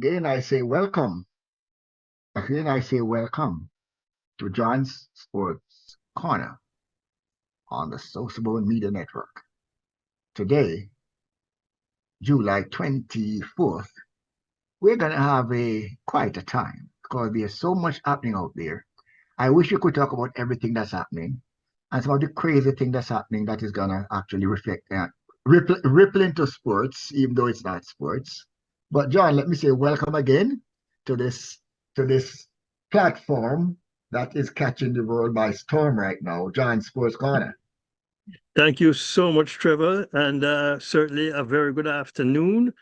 Again, I say welcome. Again, I say welcome to John's Sports Corner on the Social Media Network. Today, July 24th, we're going to have quite a time because there's so much happening out there. I wish we could talk about everything that's happening and some of the crazy thing that's happening that is going to actually ripple into sports, even though it's not sports. But John, let me say welcome again to this platform that is catching the world by storm right now, John Sports Corner. Thank you so much, Trevor, and certainly a very good afternoon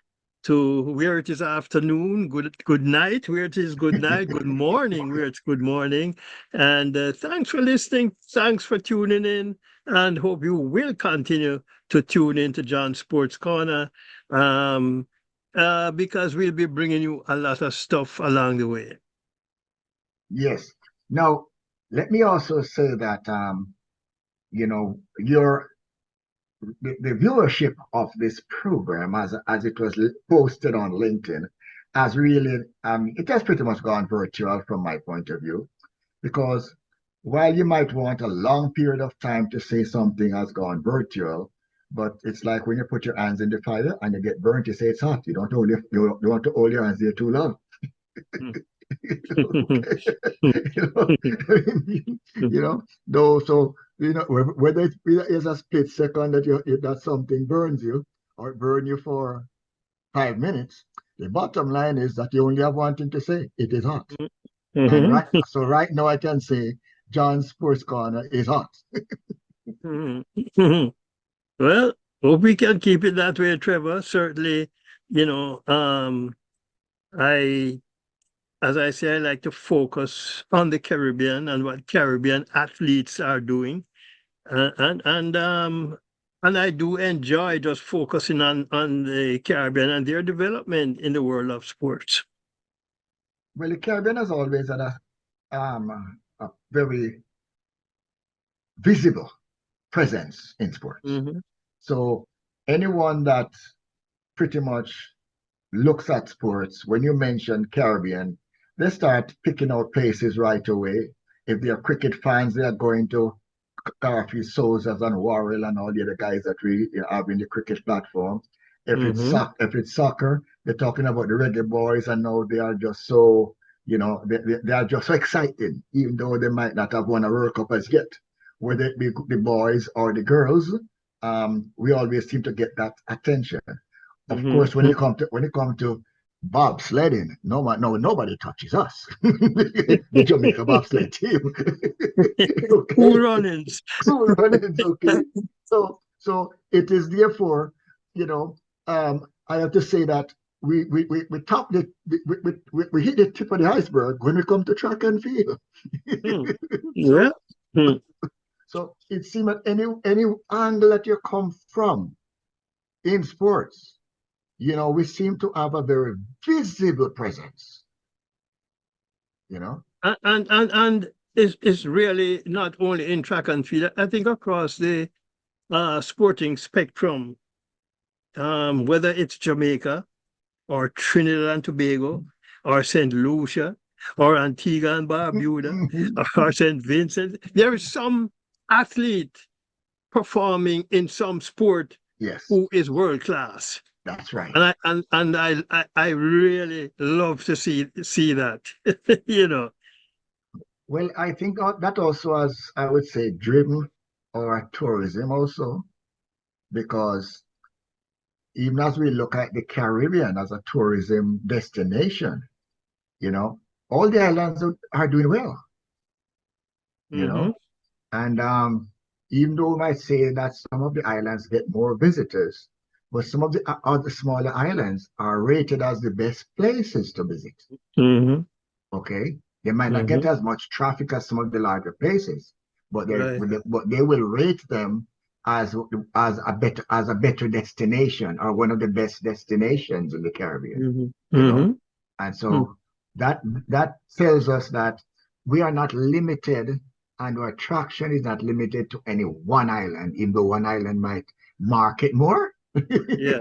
to where it is afternoon, good night, where it is good night, good morning, where it's good morning. And thanks for listening, thanks for tuning in, and hope you will continue to tune in to John Sports Corner because we'll be bringing you a lot of stuff along the way. Yes. Now, let me also say that your the viewership of this program as it was posted on LinkedIn has really it has pretty much gone virtual from my point of view, because while you might want a long period of time to say something has gone virtual, but it's like when you put your hands in the fire and you get burnt, you say it's hot. You don't want to hold your hands there too long. Though, so whether it is a split second that something burns you or burn you for 5 minutes, the bottom line is that you only have one thing to say: it is hot. And right now I can say John's Sports Corner is hot. Well, hope we can keep it that way, Trevor. Certainly, I as I say, I like to focus on the Caribbean and what Caribbean athletes are doing, and I do enjoy just focusing on the Caribbean and their development in the world of sports. Well, the Caribbean has always had a very visible presence in sports. Mm-hmm. So anyone that pretty much looks at sports, when you mention Caribbean, they start picking out places right away. If they are cricket fans, they are going to Garfield Souzas and Warrell and all the other guys that we have in the cricket platform. If it's soccer, they're talking about the Reggae Boys, and now they are just so they are just so excited, even though they might not have won a World Cup as yet. Whether it be the boys or the girls, we always seem to get that attention. Of course, when it comes to bobsledding, nobody touches us. The Jamaica bobsled team. Okay. Cool runnings. Cool runnings, okay. So it is therefore, I have to say that we top the we hit the tip of the iceberg when we come to track and field. Yeah. So it seems that any angle that you come from in sports, we seem to have a very visible presence. And it's really not only in track and field. I think across the sporting spectrum, whether it's Jamaica or Trinidad and Tobago or St. Lucia or Antigua and Barbuda or St. Vincent, there is some athlete performing in some sport, yes, who is world class. That's right. And I really love to see that. Well, I think that also has, I would say, driven our tourism also, because even as we look at the Caribbean as a tourism destination, all the islands are doing well. And even though we might say that some of the islands get more visitors, but some of the other smaller islands are rated as the best places to visit. Okay, they might not get as much traffic as some of the larger places, but they will rate them as a better destination, or one of the best destinations in the Caribbean. And so that tells us that we are not limited, and our attraction is not limited to any one island, even though one island might market more. Yeah.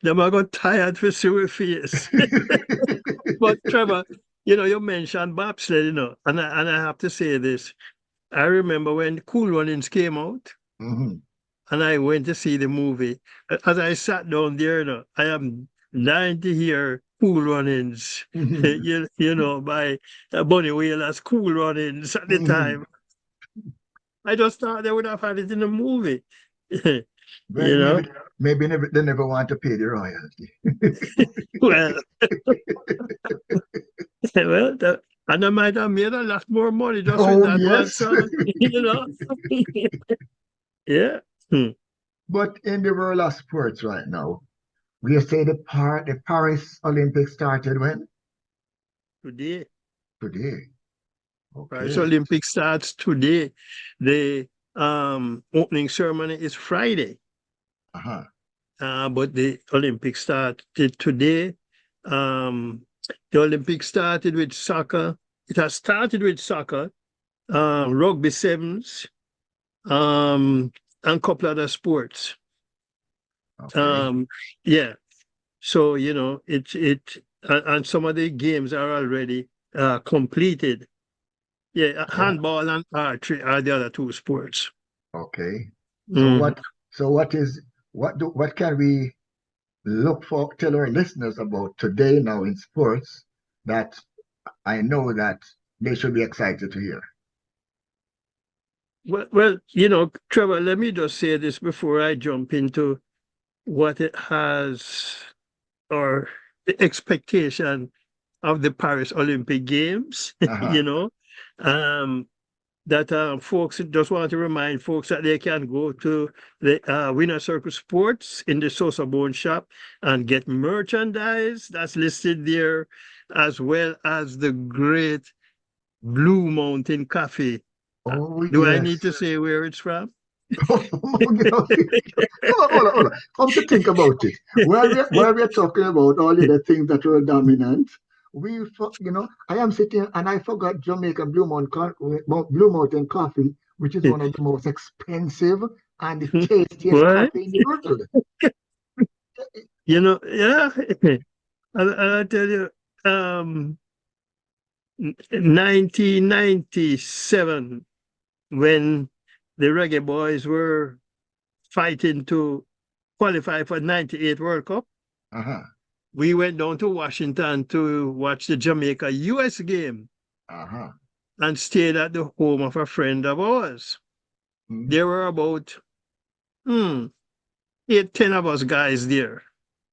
Them I got tired for sewer face. But Trevor, you mentioned bobsled, and I have to say this. I remember when Cool Runnings came out, Mhm. and I went to see the movie. As I sat down there, I am dying to hear Cool Runnings, Mhm. by Bunny Wailer's Cool Runnings at the Mhm. time. I just thought they would have had it in the movie. Well, you know, they never want to pay the royalty. well, well, and I might have made a lot more money just with Oh that one yes. song, Yeah. Hmm. But in the world of sports right now, we say the Paris Olympics started when? Today, Today. Paris Okay. Olympics starts today. The opening ceremony is Friday, Uh-huh. but the Olympics started today. Um, the Olympics started with soccer. It has started with soccer, rugby sevens, and a couple other sports. Okay. Um, yeah. So, and some of the games are already completed. Yeah, Yeah. handball and archery are the other two sports. Okay. So Mhm. what can we look for, tell our listeners about today now in sports that I know that they should be excited to hear? Well, Trevor, let me just say this before I jump into what it has or the expectation of the Paris Olympic Games, Uh-huh. you know. Um, that folks just want to remind folks that they can go to the Winner Circle Sports in the Sosa Bone shop and get merchandise that's listed there, as well as the great Blue Mountain Coffee. Oh Do I yes. need to say where it's from? Hold on. Come to think about it. While we're talking about all the other things that were dominant, I am sitting and I forgot Jamaica Blue Mountain Coffee, which is one of the most expensive and the tastiest What? coffee in the world. Yeah. I'll tell you, um, 1997, when the Reggae Boys were fighting to qualify for 98 World Cup, Uh-huh. we went down to Washington to watch the Jamaica US game Uh-huh. and stayed at the home of a friend of ours. Mm. There were about 10 of us guys there.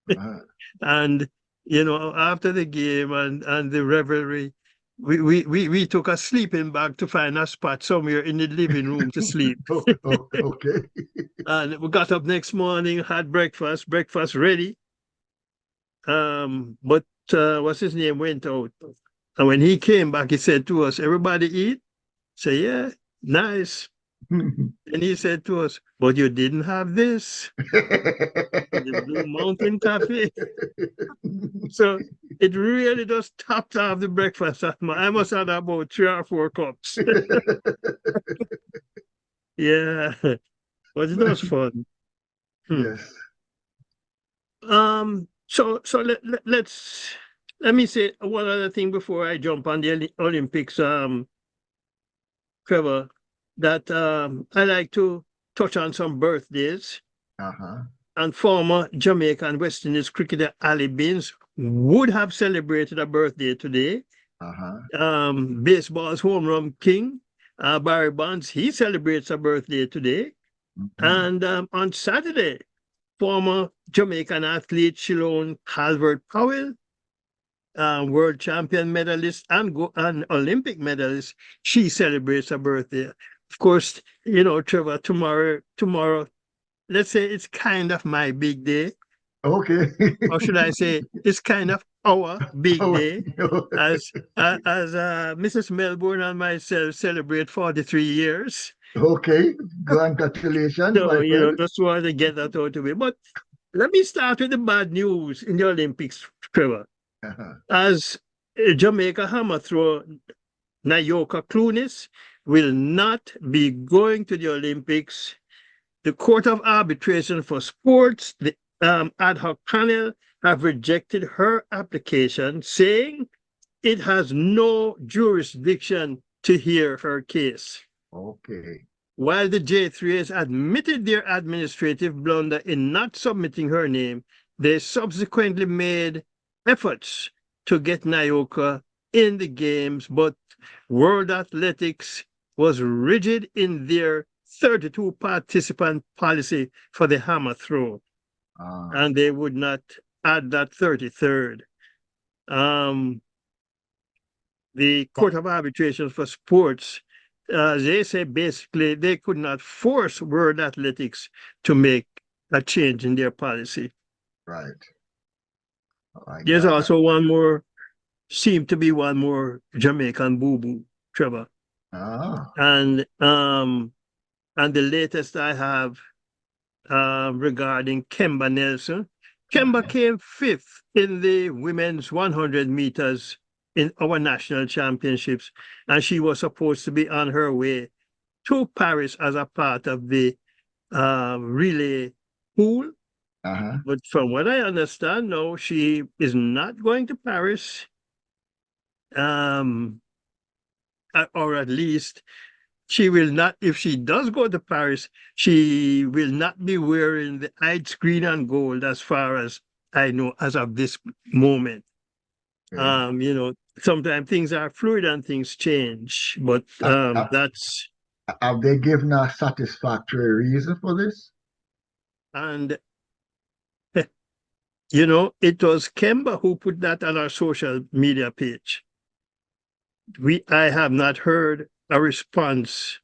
Uh-huh. And after the game and the revelry, we took a sleeping bag to find a spot somewhere in the living room to sleep. Okay. And we got up next morning, had breakfast ready. But what's his name went out. And when he came back, he said to us, "Everybody eat?" Say, "Yeah, nice." And he said to us, "But you didn't have this, the Blue Mountain Cafe." So it really just topped off the breakfast. I must have had about 3 or 4 cups. Yeah, but it was fun. Hmm. Yes. So let me say one other thing before I jump on the Olympics, Trevor, that I like to touch on some birthdays. Uh-huh. And former Jamaican West Indies cricketer Ali Binns would have celebrated a birthday today. Uh-huh. Baseball's home run king, Barry Bonds, he celebrates a birthday today. Mhm. And on Saturday, former Jamaican athlete Shilone Calvert Powell, world champion medalist and Olympic medalist, she celebrates her birthday. Of course, Trevor, tomorrow, let's say it's kind of my big day, Okay. or should I say, it's kind of our big Oh, day, as Mrs. Melbourne and myself celebrate 43 years. okay. Congratulations, So, my friend. just wanted to get that out of the way. But let me start with the bad news in the Olympics, Trevor. Uh-huh. As Jamaica hammer thrower Nayoka Clunis will not be going to the Olympics The Court of Arbitration for Sports, the ad hoc panel, have rejected her application, saying it has no jurisdiction to hear her case. Okay. While the J3s admitted their administrative blunder in not submitting her name, they subsequently made efforts to get Naoka in the games, but World Athletics was rigid in their 32 participant policy for the hammer throw, and they would not add that 33rd. The Court of Arbitration for Sports, they say basically they could not force World Athletics to make a change in their policy. Right. There's also one more, seemed to be one more Jamaican boo-boo, Trevor. And the latest I have regarding Kemba Nelson. Kemba came 5th in the women's 100 meters in our national championships, and she was supposed to be on her way to Paris as a part of the relay pool. But from what I understand, no, she is not going to Paris, or at least she will not. If she does go to Paris, she will not be wearing the Ides green and gold, as far as I know, as of this moment. You know, sometimes things are fluid and things change, but that's. Have they given a satisfactory reason for this? And you know, it was Kemba who put that on our social media page. I have not heard a response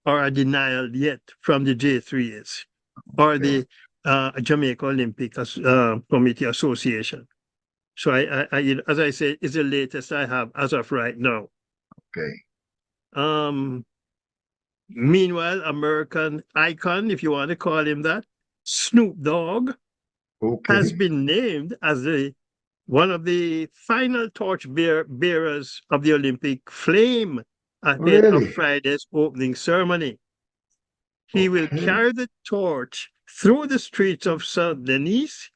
or a denial yet from the J3s or the Jamaica Olympic Committee Association. So I, as I said, it's the latest I have as of right now. Okay. Meanwhile, American icon, if you want to call him that, Snoop Dogg, has been named as one of the final torch bearers of the Olympic flame ahead of Friday's opening ceremony. He will carry the torch through the streets of Saint-Denis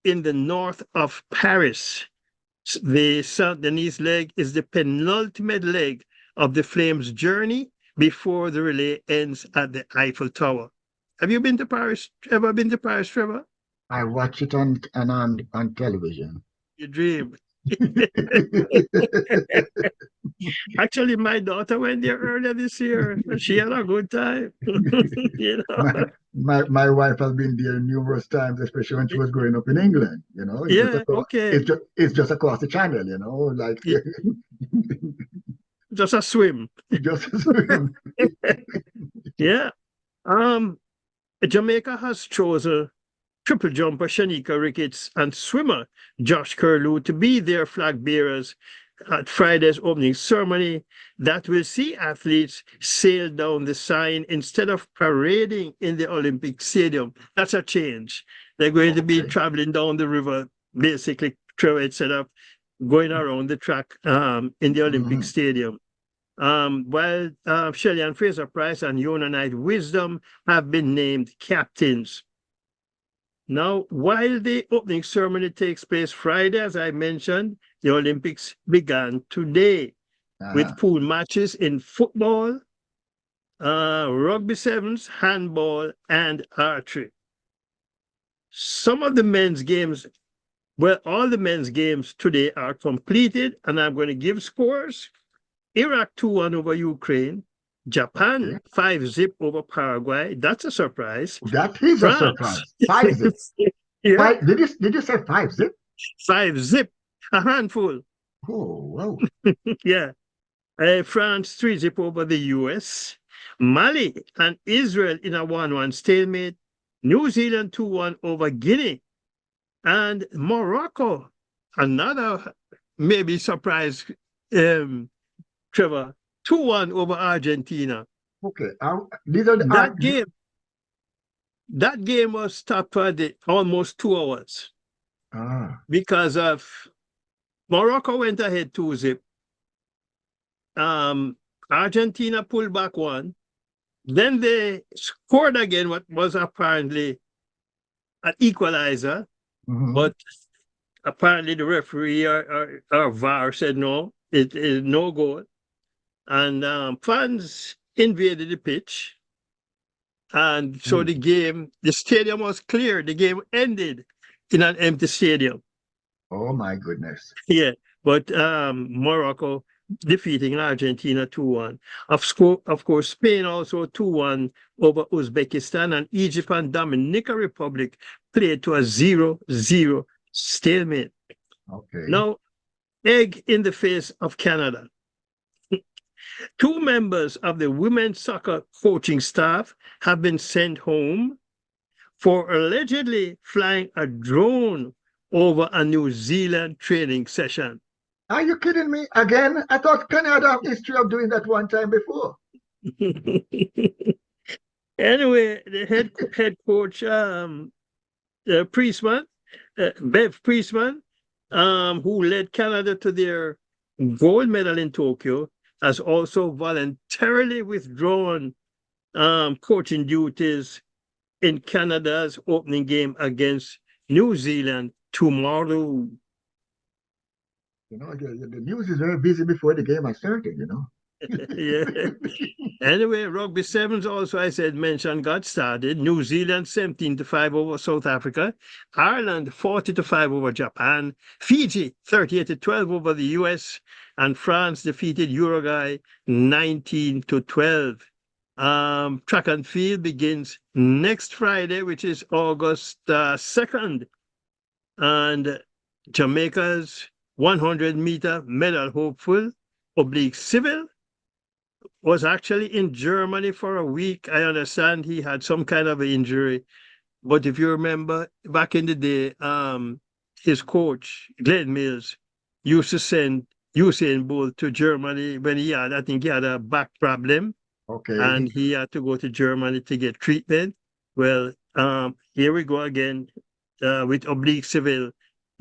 in the north of Paris. The Saint-Denis leg is the penultimate leg of the Flames' journey before the relay ends at the Eiffel Tower. Have you been to Paris? Ever been to Paris, Trevor? I watch it on television. You dream. Actually, my daughter went there earlier this year, and she had a good time. You know? my wife has been there numerous times, especially when she was growing up in England. You know, it's just across the channel. You know, like just a swim. Just a swim. Yeah. Jamaica has chosen triple jumper Shanika Ricketts and swimmer Josh Curlew to be their flag bearers at Friday's opening ceremony that will see athletes sail down the sign instead of parading in the Olympic Stadium. That's a change. They're going to be traveling down the river, basically, instead of going around the track in the Olympic Stadium. While Shelley and Fraser Price and Yona Knight Wisdom have been named captains. Now, while the opening ceremony takes place Friday, as I mentioned, the Olympics began today with pool matches in football, rugby sevens, handball, and archery. Some of the men's games, well, all the men's games today are completed, and I'm going to give scores. Iraq 2-1 over Ukraine. Japan 5-0 over Paraguay. That's a surprise. That is a surprise. 5-0. Yeah. Did you say 5-0? 5-0. A handful. Oh, wow. Yeah. France 3-0 over the US. Mali and Israel in a 1-1 stalemate. New Zealand 2-1 over Guinea. And Morocco, another maybe surprise, Trevor, 2-1 over Argentina. Okay. These are that game was stopped for almost 2 hours. Because of Morocco went ahead 2-0. Argentina pulled back 1. Then they scored again, what was apparently an equalizer, Mhm. but apparently the referee or VAR said no, it is no goal. And fans invaded the pitch. And so Mm. the stadium was clear. The game ended in an empty stadium. Oh my goodness. Yeah, but Morocco defeating Argentina 2-1. Of course, Spain also 2-1 over Uzbekistan, and Egypt and Dominican Republic played to a 0-0 stalemate. Okay. Now, egg in the face of Canada. Two members of the women's soccer coaching staff have been sent home for allegedly flying a drone over a New Zealand training session. Are you kidding me? Again? I thought Canada have history of doing that one time before. Anyway, the head coach, Priestman, Bev Priestman, who led Canada to their gold medal in Tokyo, has also voluntarily withdrawn coaching duties in Canada's opening game against New Zealand tomorrow. You know, the news is very busy before the game has started, you know. Yeah. Anyway, rugby sevens also, I said, mentioned got started. New Zealand 17-5 over South Africa. Ireland 40-5 over Japan. Fiji 38-12 over the US. And France defeated Uruguay 19-12. Track and field begins next Friday, which is August 2nd. And Jamaica's 100-meter medal hopeful, Oblique Civil, was actually in Germany for a week. I understand he had some kind of injury. But if you remember back in the day, his coach, Glenn Mills, used to send Usain Bolt to Germany when I think he had a back problem, Okay. and he had to go to Germany to get treatment. Well, here we go again with Oblique Civil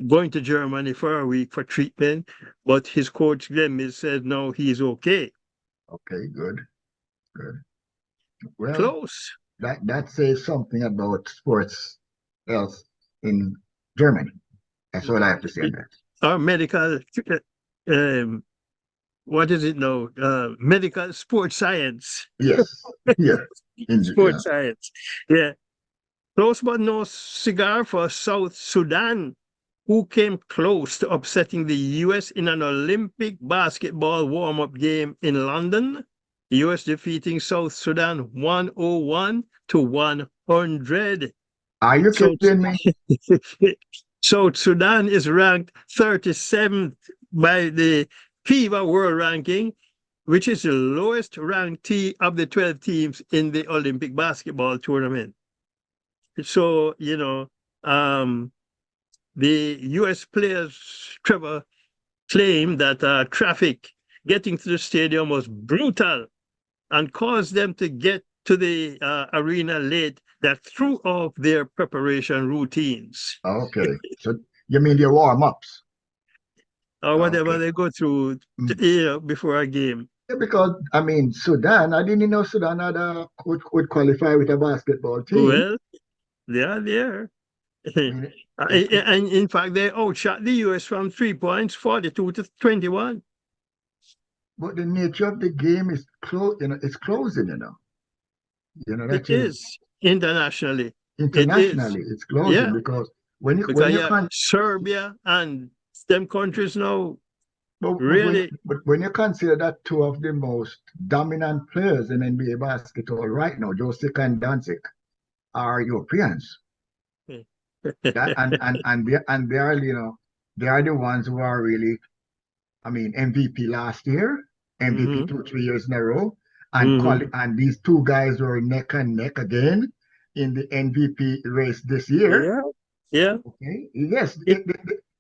going to Germany for a week for treatment. But his coach, Glenn Mills, said, no, he's okay. Okay, good. Good. Well, Close. that says something about sports health in Germany. That's all I have to say on that. Our medical, um, what is it now? Medical sports science. Yes. Yeah. Yeah. Sports science. Yeah. Close but no cigar for South Sudan, who came close to upsetting the US in an Olympic basketball warm-up game in London. The US defeating South Sudan 101-100. Are you So kidding me? South Sudan is ranked 37th by the FIBA World Ranking, which is the lowest ranked of the 12 teams in the Olympic basketball tournament. So, the US players, Trevor, claimed that traffic getting to the stadium was brutal and caused them to get to the arena late, that threw off their preparation routines. Okay. So you mean your warm-ups? Or whatever Okay. they go through, before a game. Yeah, because I mean Sudan, I didn't know Sudan would qualify with a basketball team. Well, they are there. I mean, it, And in fact, they outshot the US from 3 points, 42-21. but the nature of the game is it's closing, you know. You know, It that is is internationally. It is. internationally, it's closing Yeah. because when you Because Serbia and them countries now really. but when you consider that two of the most dominant players in NBA basketball right now, Josik and Doncic, are Europeans. That and they are, you know, they are the ones who are really, I mean, MVP last year, MVP Mhm, 2, 3 years in a row, and mhm. and these two guys were neck and neck again in the MVP race this year. Yeah, yeah. Okay, yes, It,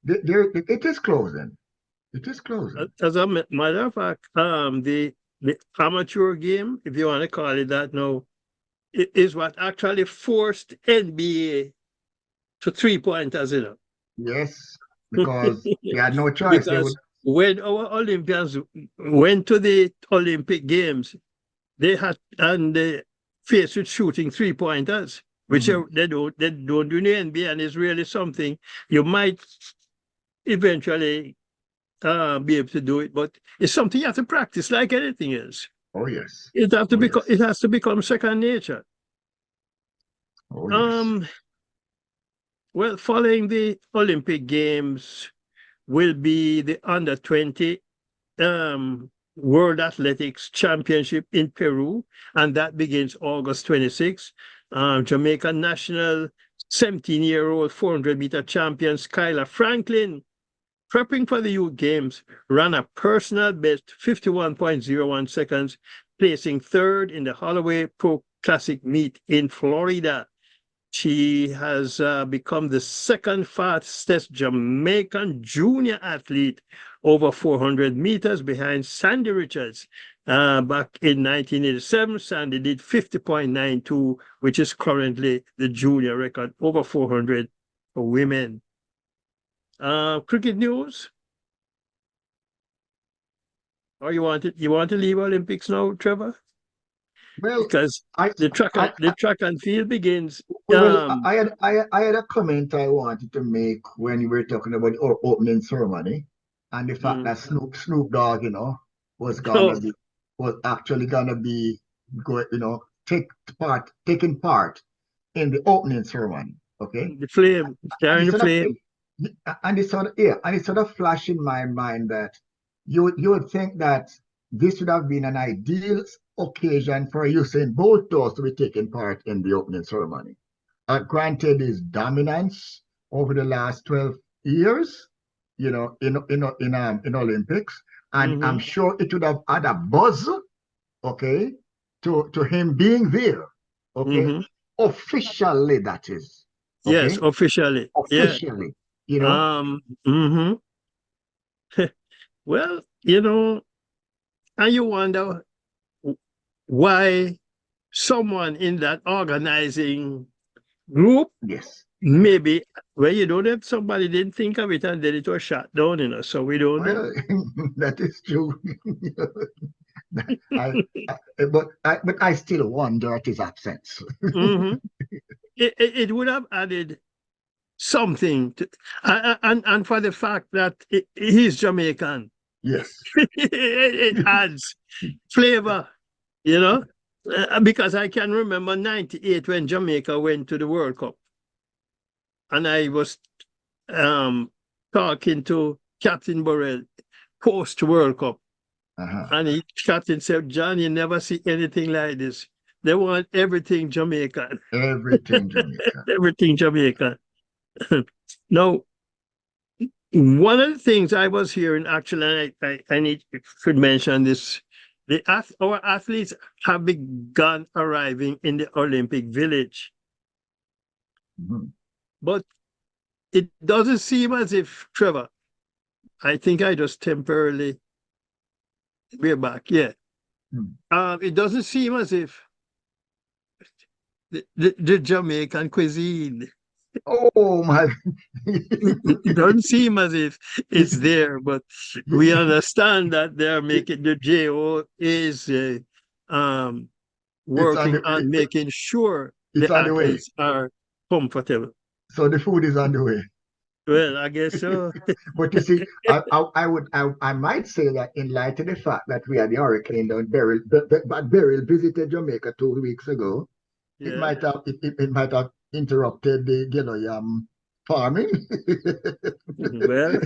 it is closing. It is closing. as a matter of fact, the amateur game, if you want to call it that now, is what actually forced NBA to 3-pointers, Yes, because they had no choice. They Because would. when our Olympians went to the Olympic Games, they had, and faced with shooting three-pointers, which Mhm. they don't do in the NBA, and it's really something you might eventually be able to do it, but it's something you have to practice like anything else. Oh yes. It has to become second nature. Oh yes. Um, well, following the Olympic Games will be the under 20 World Athletics Championship in Peru, and that begins August 26th. Jamaica national 17-year-old 400-meter champion Skylar Franklin, prepping for the Youth Games, ran a personal best 51.01 seconds, placing third in the Holloway Pro Classic meet in Florida. She has become the second fastest Jamaican junior athlete over 400 meters behind Sandy Richards. Back in 1987, Sandy did 50.92, which is currently the junior record over 400 for women. Cricket news? Or you want to leave Olympics now, Trevor? Well, Because I, the track and field begins. I had a comment I wanted to make when you were talking about our opening ceremony and the fact Mm. that Snoop Dogg, Oh, was actually gonna be taking part in the opening ceremony. Okay. the flame, And carrying it the sort of flame. and it sort of flashed in my mind that you would think that this would have been an ideal occasion for Usain Bolt to be taking part in the opening ceremony. Granted his dominance over the last 12 years, in Olympics, and I'm Mm-hmm. sure it would have had a buzz, okay, to him being there, okay, Mm-hmm. officially that is, Yes, okay, officially. Yeah. officially, you know. Um, mhm. Well, and you wonder why someone in that organizing group, Yes. maybe where you don't have somebody didn't think of it and then it was shut down, so we don't know. Well, that is true. I, but I still wonder at his absence. Hmm. It would have added something to, and for the fact that he's Jamaican, Yes. it adds flavor, you know, because I can remember 98 when Jamaica went to the World Cup, and I was um, talking to Captain Burrell post World Cup, Uh-huh. and Captain said, "John, you never see anything like this. They want everything Jamaican, Everything Jamaica. everything Jamaican." Now, one of the things I was hearing, actually, I need should mention this. Our athletes have begun arriving in the Olympic Village, Mhm. but it doesn't seem as if, Trevor, I think I just temporarily, we're back, yeah. Mm. It doesn't seem as if the Jamaican cuisine, Oh my. it doesn't seem as if it's there, but we understand that they're making the JO is um, It's on working on the making sure it's the on the way. athletes are comfortable. So the food is on the way. Well, I guess so. But you see, I might say that in light of the fact that we had the hurricane down Beryl, but Beryl visited Jamaica 2 weeks ago, Yeah. it might have interrupted the farming. Well,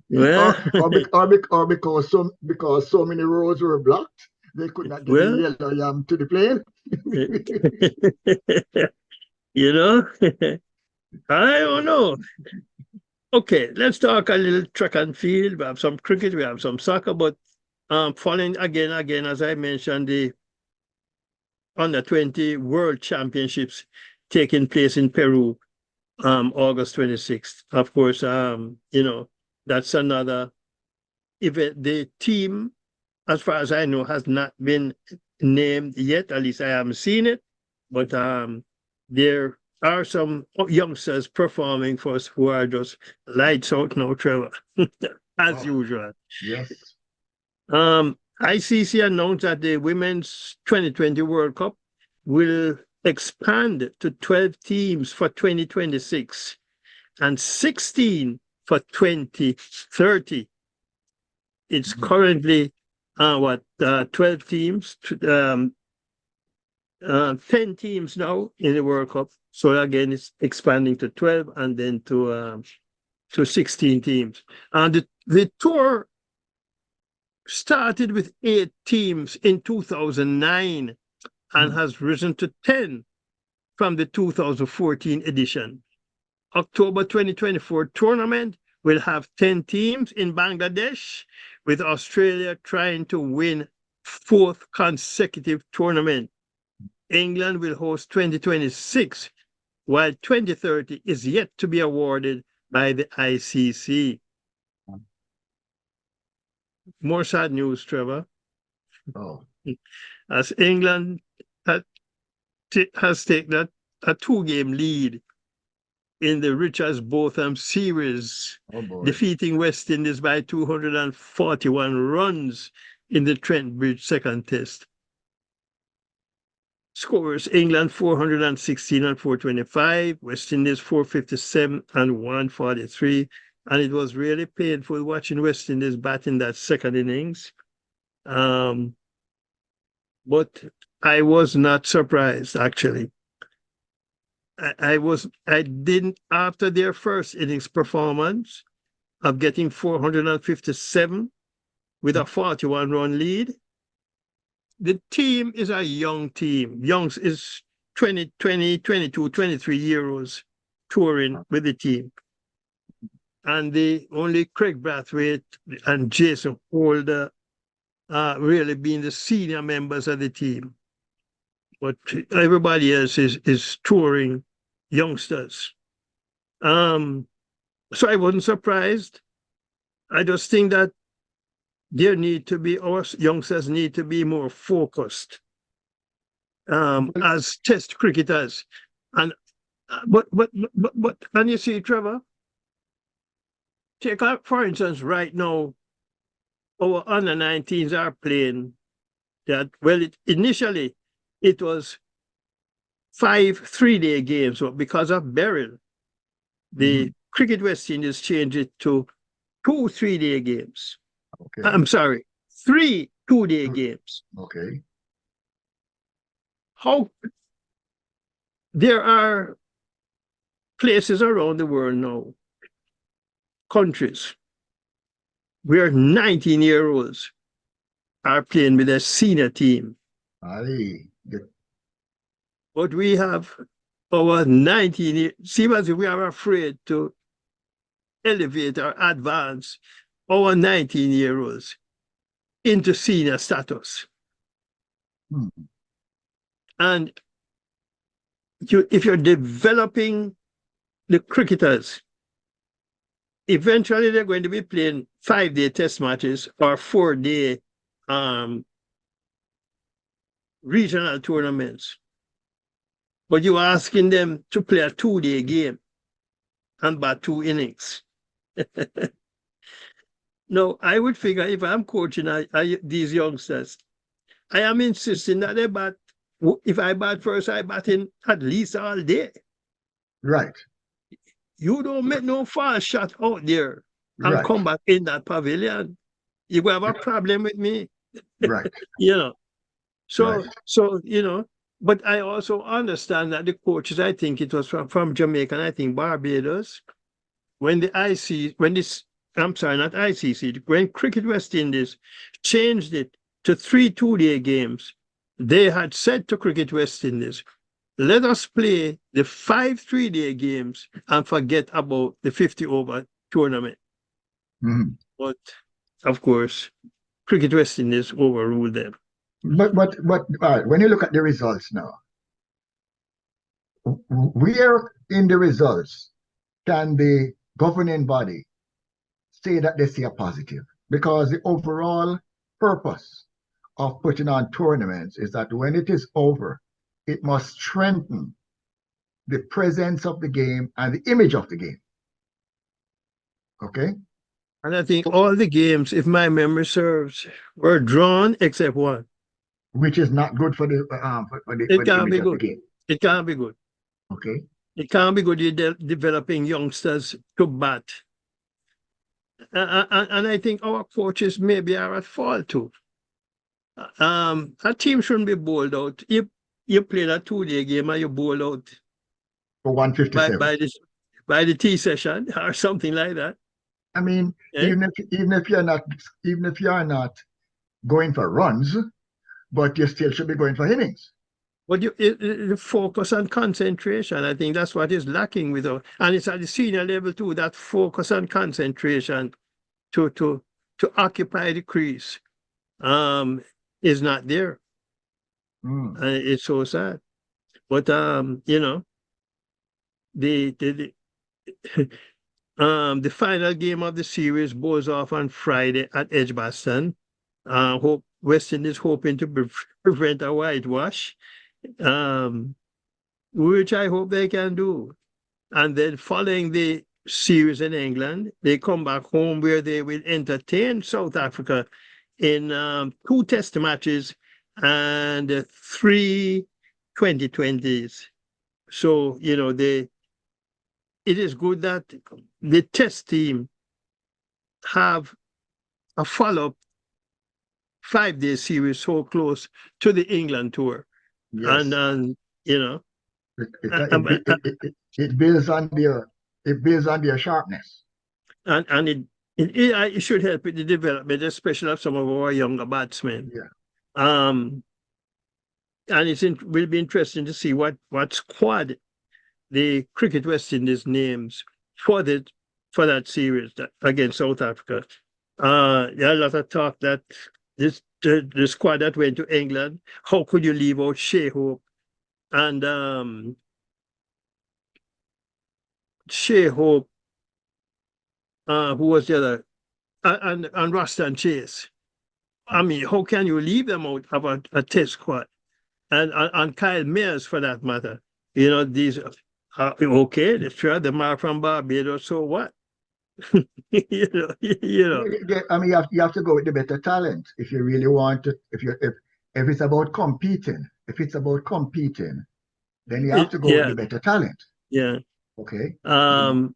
well, Because so many roads were blocked, they could not get the well, yellow yam to the plane. you know, I don't know. Okay, let's talk a little track and field. We have some cricket, we have some soccer, but following again, as I mentioned, the under 20 World Championships taking place in Peru, August 26th. Of course, that's another event. The team, as far as I know, has not been named yet. At least I haven't seen it. But there are some youngsters performing for us who are just lights out now, Trevor, as Oh, usual. yes. ICC announced that the Women's 2020 World Cup will expand to 12 teams for 2026 and 16 for 2030. It's currently 12 teams, 10 teams now in the World Cup. So again, it's expanding to 12 and then to 16 teams. And the tour started with 8 teams in 2009 and has risen to 10 from the 2014 edition. October 2024 tournament will have 10 teams in Bangladesh, with Australia trying to win 4th consecutive tournament. England will host 2026, while 2030 is yet to be awarded by the ICC. More sad news, Trevor. Oh. As England has taken a 2-game lead in the Richards Botham series, defeating West Indies by 241 runs in the Trent Bridge second test. Scores: England 416 and 425, West Indies 457 and 143. And it was really painful watching West Indies bat in that second innings. But I was not surprised, actually. I didn't, after their first innings performance of getting 457 with a 41-run lead. The team is a young team. Youngs is 20, 22, 23-year-olds touring with the team. And the only Craig Brathwaite and Jason Holder really being the senior members of the team. But everybody else is touring youngsters. So I wasn't surprised. I just think that our youngsters need to be more focused as test cricketers. And but and you see, Trevor, take out, for instance, right now, our under-19s are playing that. Well, initially it was 5 3-day games, but because of Beryl, the Cricket West Indies changed it to 2 3-day games. Okay. I'm sorry, 3 2-day games. Okay. How there are places around the world now, countries, where 19-year-olds are playing with a senior team. Aye. But we have our 19, see as we are afraid to elevate or advance our 19-year-olds into senior status. And if you're developing the cricketers, eventually they're going to be playing 5-day test matches or 4-day regional tournaments. But you're asking them to play a 2-day game and bat 2 innings. No, I would figure if I'm coaching these youngsters, I am insisting that they bat. If I bat first, I bat in at least all day. Right. You don't make no fast shot out there and come back in that pavilion. You will have a problem with me. Right. So, but I also understand that the coaches, I think it was from Jamaica and I think Barbados, when Cricket West Indies changed it to 3 2-day games, they had said to Cricket West Indies, let us play the 5 3-day games and forget about the 50-over tournament. But of course, Cricket West Indies overruled them. But when you look at the results now, where in the results can the governing body say that they see a positive? Because the overall purpose of putting on tournaments is that when it is over, it must strengthen the presence of the game and the image of the game. Okay? And I think all the games, if my memory serves, were drawn except one. which is not good for It for the can't image be of the good. game. It can't be good. Okay. It can't be good. You're developing youngsters to bat. And I think our coaches maybe are at fault too. A team shouldn't be bowled out. You play that 2-day game and you bowl out For by 157. by this by the tea session or something like that. I mean, Eh? even if you are not going for runs, but you still should be going for innings. But the focus and concentration, I think that's what is lacking with us. And it's at the senior level too, that focus and concentration to occupy the crease is not there. Mm. It's so sad. But the the final game of the series goes off on Friday at Edgbaston. West Indies hoping to prevent a whitewash, which I hope they can do. And then following the series in England, they come back home where they will entertain South Africa in 2 test matches and 3 2020s. So, it is good that the test team have a follow-up 5-day series so close to the England tour. Yes. And it builds on their sharpness. And it should help with the development, especially of some of our younger batsmen. Yeah. And will be interesting to see what squad the Cricket West Indies names for that series against South Africa. There are a lot of talk that the squad that went to England, how could you leave out Shea Hope and Shea Hope, who was the other, and Ruston Chase. I mean, how can you leave them out of a test squad? And Kyle Mayers, for that matter. These okay, sure, the mark from Barbados, so what? you know. I mean, you have to go with the better talent if you really want to. If it's about competing, then you have to go with the better talent. Yeah. Okay. And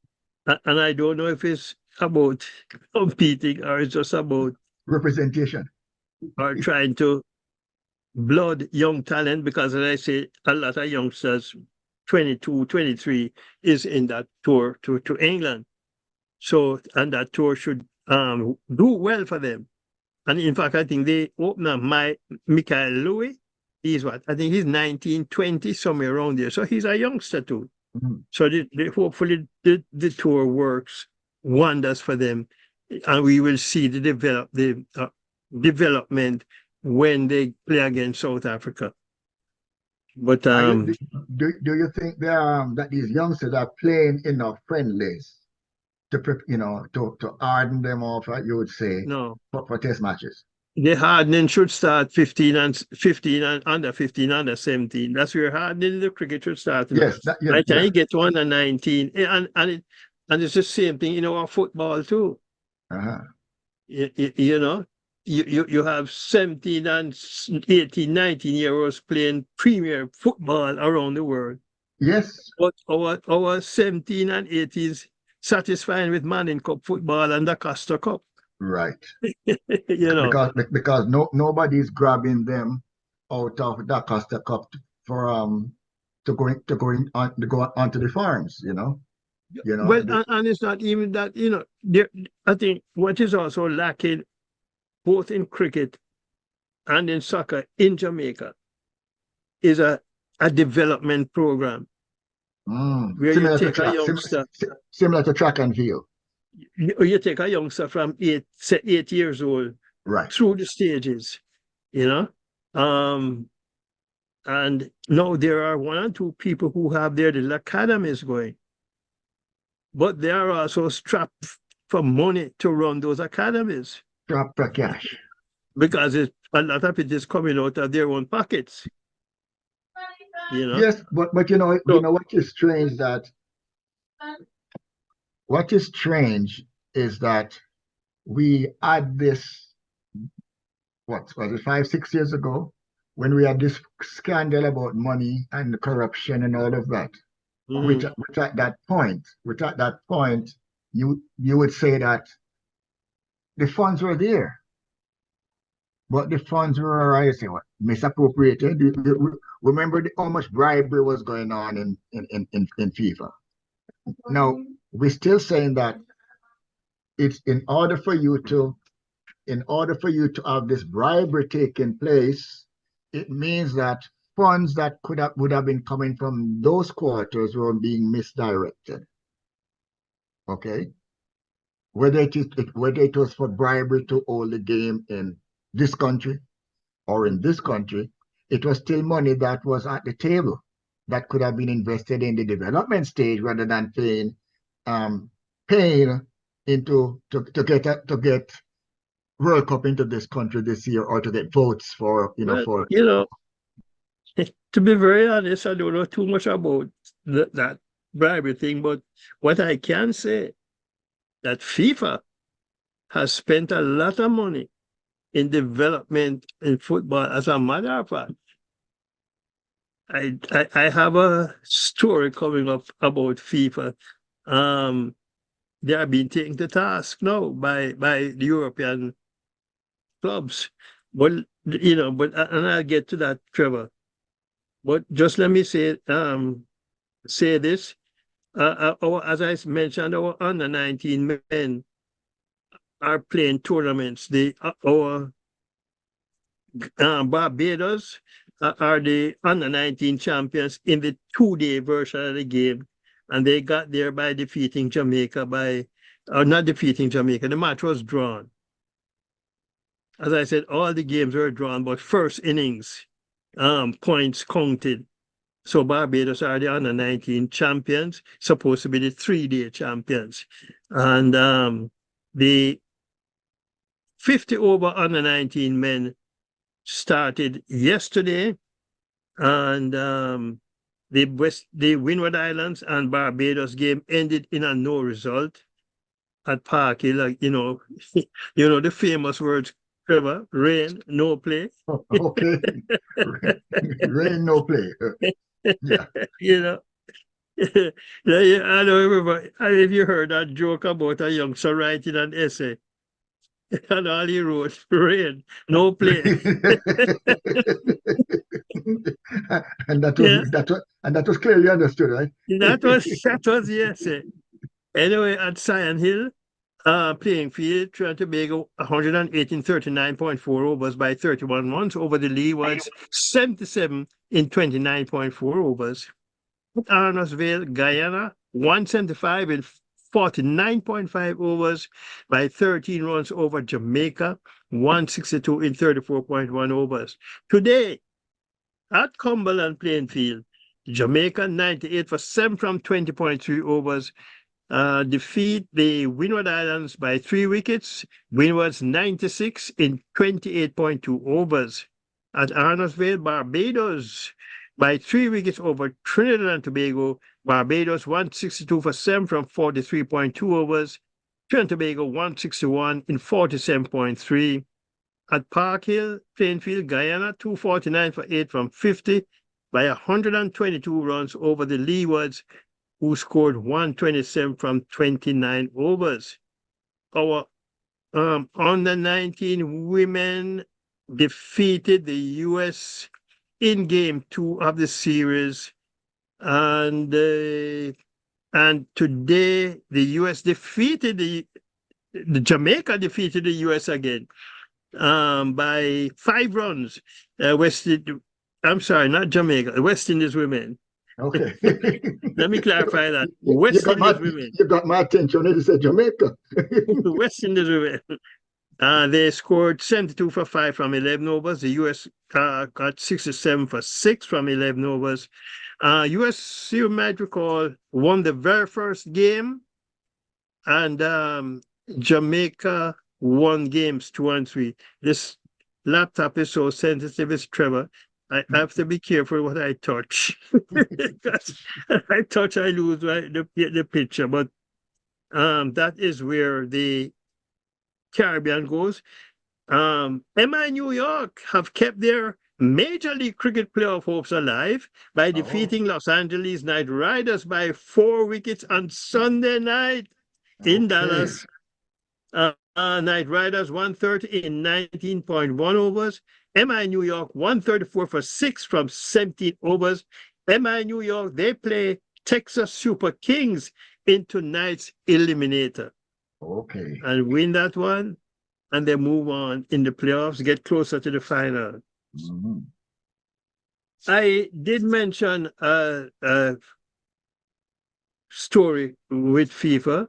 I don't know if it's about competing or it's just about representation or trying to blood young talent, because as I say, a lot of youngsters, 22, 23, is in that tour to England. So, and that tour should do well for them. And in fact, I think the opener, Michael Louis, he's what? I think he's 19, 20, somewhere around there. So he's a youngster too. Mm-hmm. So hopefully the tour works wonders for them. And we will see the development when they play against South Africa. But do you think that these youngsters are playing enough friendlies to harden them off, you would say, no, for test matches? The hardening should start 15 and under 15, under 17. That's where hardening the cricket should start. Yes. By the time you get to under 19, and it's the same thing in our football too. Uh-huh. You have 17 and 18, 19-year-olds playing premier football around the world. Yes. But our 17 and 18s satisfying with Manning Cup football and the Costa Cup. Right. Because nobody's grabbing them out of the Costa Cup for to go onto the farms, Well, and it's not even that, I think what is also lacking both in cricket and in soccer in Jamaica is a development program where you take a youngster. Similar to track and field. You take a youngster from 8 years old, right, through the stages, and now there are 1 or 2 people who have their little academies going, but they are also strapped for money to run those academies. Strapped for cash. Because a lot of it is coming out of their own pockets. Yes, but you know what is strange that. What is strange is that we had this, what was it, 5, 6 years ago, when we had this scandal about money and corruption and all of that. Which, Mhm. which at that point, you would say that the funds were there, but the funds were, I say, what, misappropriated. Remember how much bribery was going on in FIFA. Now, we're still saying that it's in order for you to have this bribery taking place, it means that funds that would have been coming from those quarters were being misdirected. Okay, whether it was for bribery to hold the game in this country or in this country, it was still money that was at the table that could have been invested in the development stage rather than paying into to get World Cup into this country this year, or to get votes for Well, for. to be very honest, I don't know too much about that bribery thing, but what I can say that FIFA has spent a lot of money in development in football. As a matter of fact, I have a story coming up about FIFA. Um, they are being taken to task now by the European clubs. But and I'll get to that, Trevor. But just let me say this. As I mentioned, our under 19 men are playing tournaments. Our Barbados are the under 19 champions in the 2-day version of the game, and they got there by defeating Jamaica not defeating Jamaica. The match was drawn. As I said, all the games were drawn, but first innings points counted. So Barbados are the under 19 champions, supposed to be the 3-day champions. And the 50 over under 19 men started yesterday, and the Windward Islands and Barbados game ended in a no result at Park Hill. Like, the famous words, Trevor, rain, no play. Okay, rain, no play. Yeah. you know, I know everybody. If you heard that joke about a youngster writing an essay, and all he wrote, rain, no play. And Yeah, that was clearly understood, right? that was the essay. Anyway, at Sion Hill, playing field, Trinidad and Tobago 118 39.4 overs by 31 runs over the Leewards 77 in 29.4 overs. Arnosville, Guyana 175 in 49.5 overs by 13 runs over Jamaica 162 in 34.1 overs. Today, at Cumberland playing field, Jamaica 98 for 7 from 20.3 overs. Defeat the Windward Islands by 3 wickets. Windward's 96 in 28.2 overs. At Arnosville, Barbados by 3 wickets over Trinidad and Tobago. Barbados 162 for 7 from 43.2 overs. Trinidad and Tobago 161 in 47.3. At Park Hill, Plainfield, Guyana 249 for 8 from 50 by 122 runs over the Leewards, who scored 127 from 29 overs. Our under 19 women defeated the US in game 2 of the series, and today the US defeated the Jamaica defeated the US again by 5 runs. I'm sorry, not Jamaica, West Indies women. Okay. Let me clarify that. West Indies women. You got my attention when you said Jamaica. West Indies women. They scored 72 for 5 from 11 overs. The US got 67 for 6 from 11 overs. US, you might recall, won the very first game, and Jamaica won games 2 and 3. This laptop is so sensitive, it's Trevor. I have to be careful what I touch. Because I touch, I lose the picture. But that is where the Caribbean goes, MI New York have kept their Major League Cricket playoff hopes alive by defeating Los Angeles Knight Riders by 4 wickets on Sunday night in Okay. Dallas. Knight Riders 130 in 19.1 overs. MI New York 134 for 6 from 17 overs. MI New York, they play Texas Super Kings in tonight's eliminator Okay. and win that one, and they move on in the playoffs, get closer to the final. Mhm. I did mention a story with FIFA.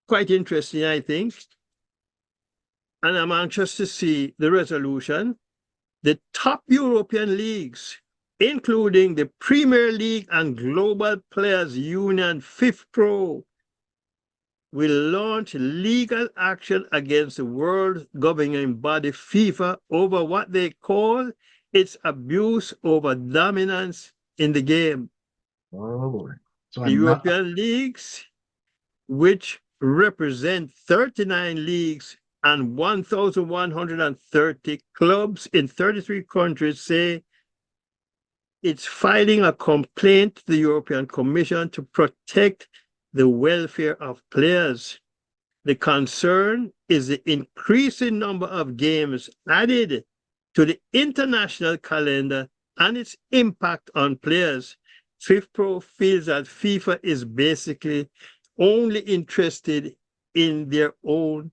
Quite interesting, I think. And I'm anxious to see the resolution. The top European leagues, including the Premier League and Global Players Union, FIFPro, will launch legal action against the world governing body FIFA over what they call its abuse over dominance in the game. Oh, so The I'm not European leagues, which represent 39 leagues and 1,130 clubs in 33 countries, say it's filing a complaint to the European Commission to protect the welfare of players. The concern is the increasing number of games added to the international calendar and its impact on players. FIFPro feels that FIFA is basically only interested in their own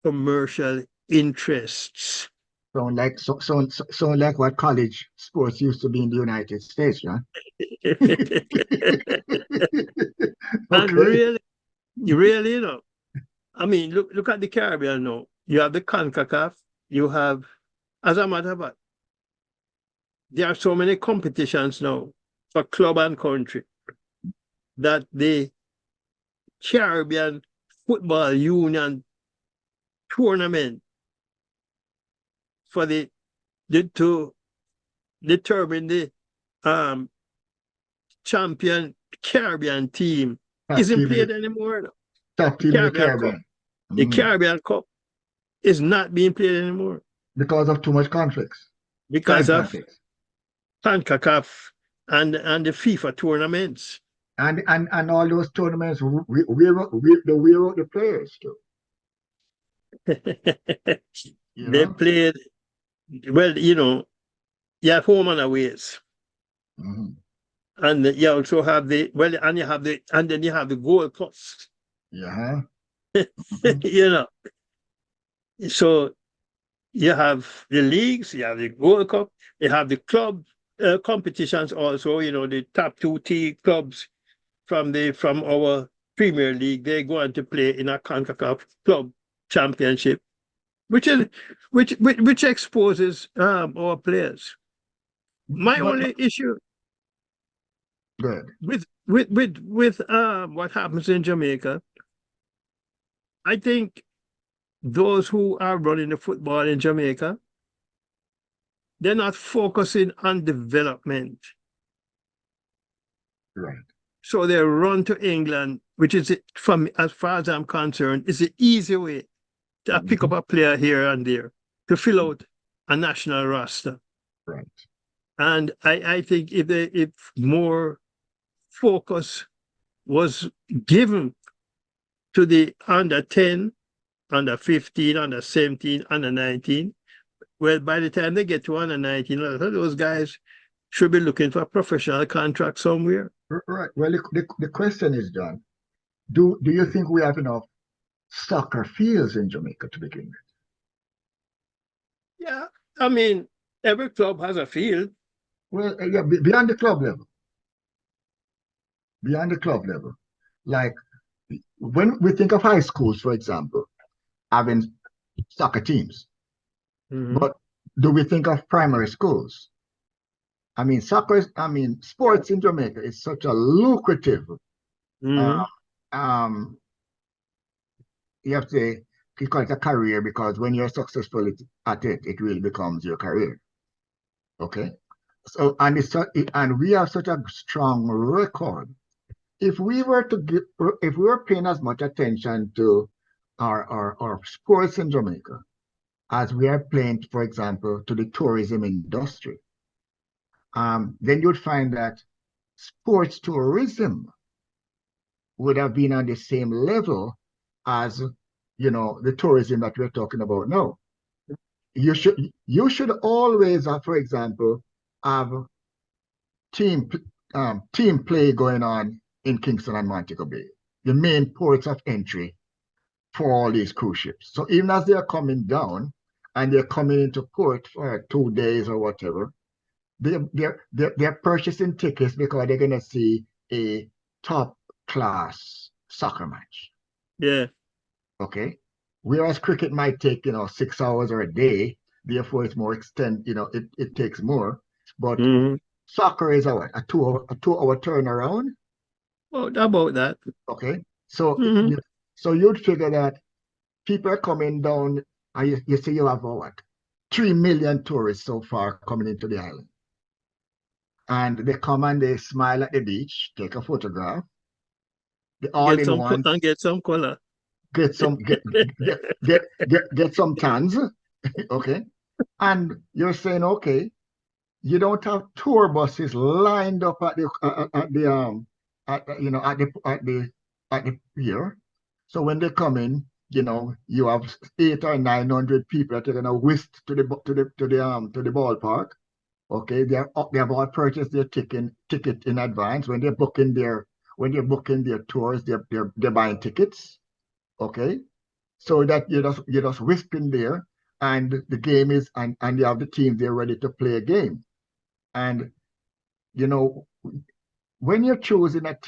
commercial interests. sound like what college sports used to be in the United States, yeah? And Okay. really, I mean, look at the Caribbean now. You have the CONCACAF, you have, as a matter of fact, there are so many competitions now for club and country that the Caribbean Football Union tournament for the to determine the um champion Caribbean team Top isn't team in played the anymore. top The team in the Caribbean Cup, Caribbean. the Mhm. Caribbean Cup is not being played anymore Because of too much conflicts, time because of conflicts. CONCACAF and the FIFA tournaments. And all those tournaments we out the players too, you They know? played well, you have home and aways. Mhm. And you also have and then you have the Gold Cup. Yeah. Mhm. you know. So you have the leagues, you have the Gold Cup, you have the club competitions also, the top two clubs from our Premier League, they go on to play in a CONCACAF club championship, which is which exposes our players. My But only issue good. with what happens in Jamaica, I think those who are running the football in Jamaica, they're not focusing on development. Right. So they run to England, which is, from as far as I'm concerned, is the easy way to pick up Mhm. a player here and there to fill out a national roster. Right. And I think if more focus was given to the under 10, under 15, under 17, under 19, well, by the time they get to under 19, those guys should be looking for a professional contract somewhere. Right. Well, the question is, John, do you think we have enough soccer fields in Jamaica to begin with? Yeah, I mean, every club has a field. Well, yeah, beyond the club level, like when we think of high schools, for example, having soccer teams, Mhm. but do we think of primary schools? I mean, sports in Jamaica is such a lucrative, uh, Mhm. um, you have to you call it a career because when you're successful at it, it really becomes your career. Okay. So, and we have such a strong record if we were to give, if we were paying as much attention to our sports in Jamaica as we are paying, for example, to the tourism industry, then you'd find that sports tourism would have been on the same level as the tourism that we're talking about now. You should always have, for example, have team team play going on in Kingston and Montego Bay, the main ports of entry for all these cruise ships. So even as they're coming down and they're coming into port for 2 days or whatever, they're purchasing tickets because they're gonna see a top class soccer match. Yeah. Okay. Whereas cricket might take 6 hours or a day, therefore it's more it takes more. But Mm-hmm. soccer is a 2 hour turnaround. Oh, about that. Okay. So Mm-hmm. you'd figure that people are coming down, and you say you have what 3 million tourists so far coming into the island. And they come and they smile at the beach, take a photograph. The all Get in some ones and get some color. get some get some tans. Okay. And you're saying, okay, you don't have tour buses lined up at the pier. So when they come in, you have 800 or 900 people that are gonna whisk to the ballpark. Okay, they have all purchased their ticket in advance. When they're booking their tours, they're buying tickets. Okay, so that you're just whisking there, and the game is and you have the team there ready to play a game. And you know when you're choosing a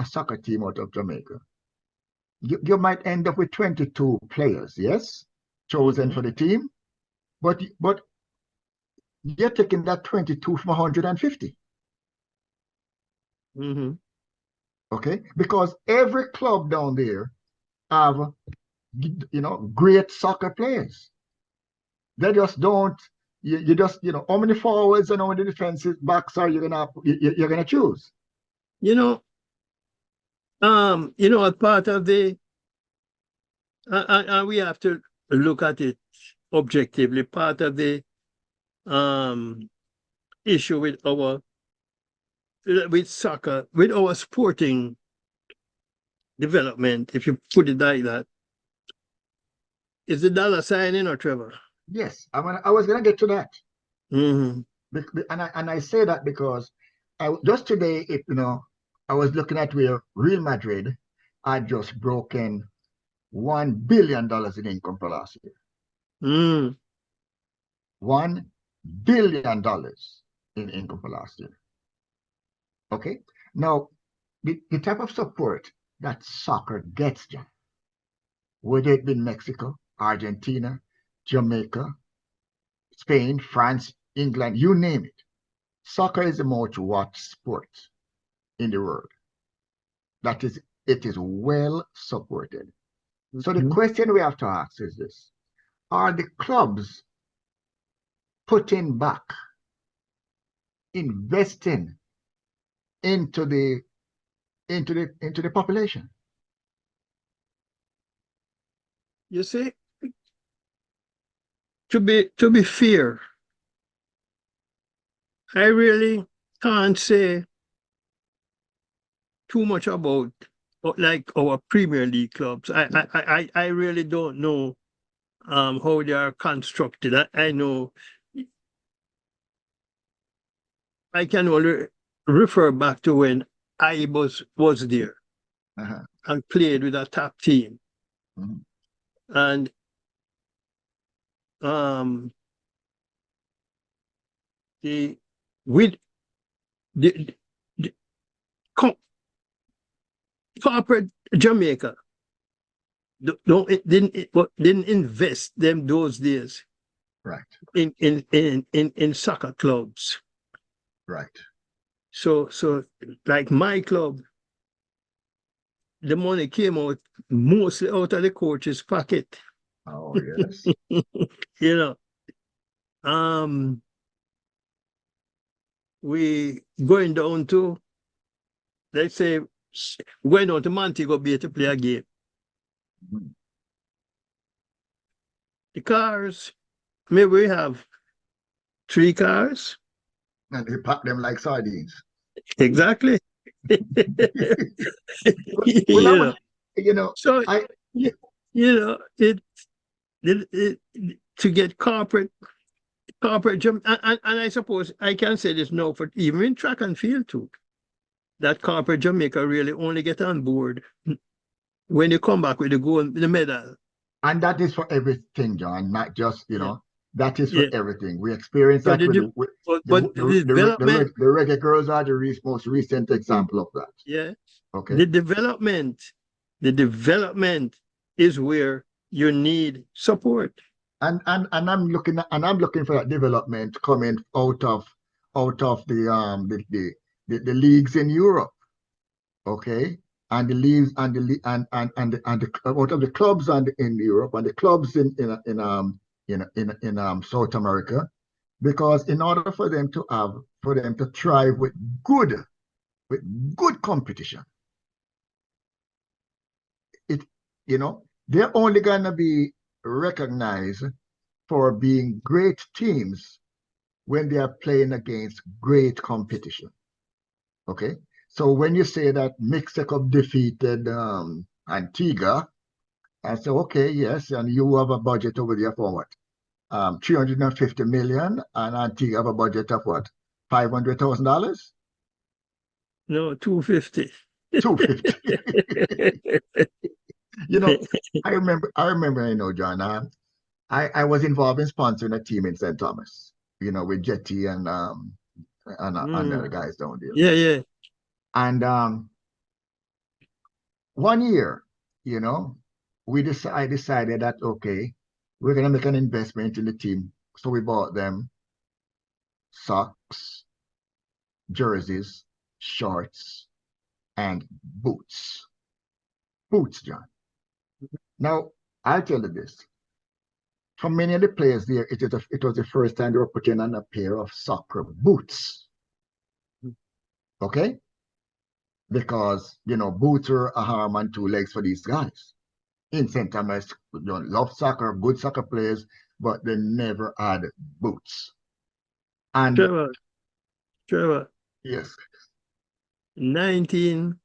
soccer team out of Jamaica, you might end up with 22 players, yes, chosen for the team, but you're taking that 22 from 150. Mm-hmm. Okay, because every club down there have great soccer players. They just don't. You just how many forwards and how many defensive backs are you're gonna choose? You know, a part of the and we have to look at it objectively. Part of the um issue with soccer, with our sporting development, if you put it like that, is the dollar sign in or Trevor? Yes, I was gonna get to that. Mm-hmm. And I say that because just today, I was looking at where Real Madrid had just broken $1 billion in income for last year. Mm. $1 billion in income for last year. Okay. Now, the type of support that soccer gets, John, whether it be Mexico, Argentina, Jamaica, Spain, France, England, you name it. Soccer is the most watched sport in the world. It is well supported. So the Mm-hmm. question we have to ask is this: are the clubs putting back, investing into the population? You see, to be fair, I really can't say too much about like our Premier League clubs. I really don't know how they are constructed. I know I can only refer back to when I was there Uh-huh. and played with a top team. Mhm. And um the with the co- corporate Jamaica don't it didn't invest them those days Right, in soccer clubs. right. So like my club, the money came out mostly out of the coach's pocket. Oh, yes. You know, um, we going down to, let's say, going on to Montego Bay to play a game. Mhm. The cars, maybe we have 3 cars. And they pack them like sardines. Exactly. Well, I Yeah. was, you know, So, I you know, it to get corporate jump, and I suppose I can say this now for even in track and field too, that corporate Jamaica really only get on board when you come back with the gold, the medal. and that is for everything, John, not just, Yeah, that is for yeah. everything. We experienced So that with but the development, the reggae girls are the most recent example of that. yeah, Okay. the development, the development is where you need support. And I'm looking for that development coming out of the leagues in Europe. Okay. And the leagues and the out of the clubs in Europe and the clubs in South America, because in order for them to thrive with good competition, it they're only gonna be recognized for being great teams when they are playing against great competition. Okay. So when you say that Mexico defeated Antigua, I say, okay, yes, and you have a budget over there for what? 350 million, and Antigua have a budget of what? $500,000? No, 250. 250. You know, I remember, John, I was involved in sponsoring a team in St. Thomas, with Jetty and the other Mm. guys down there. Yeah, yeah. And one year, I decided that, okay, we're gonna make an investment in the team. So we bought them socks, jerseys, shorts, and boots. Boots, John. Now, I'll tell you this. For many of the players there, it was the first time they were putting on a pair of soccer boots. Okay? Because, boots are a arm and 2 legs for these guys. In St. Thomas, love soccer, good soccer players, but they never had boots. And Trevor, yes, 19,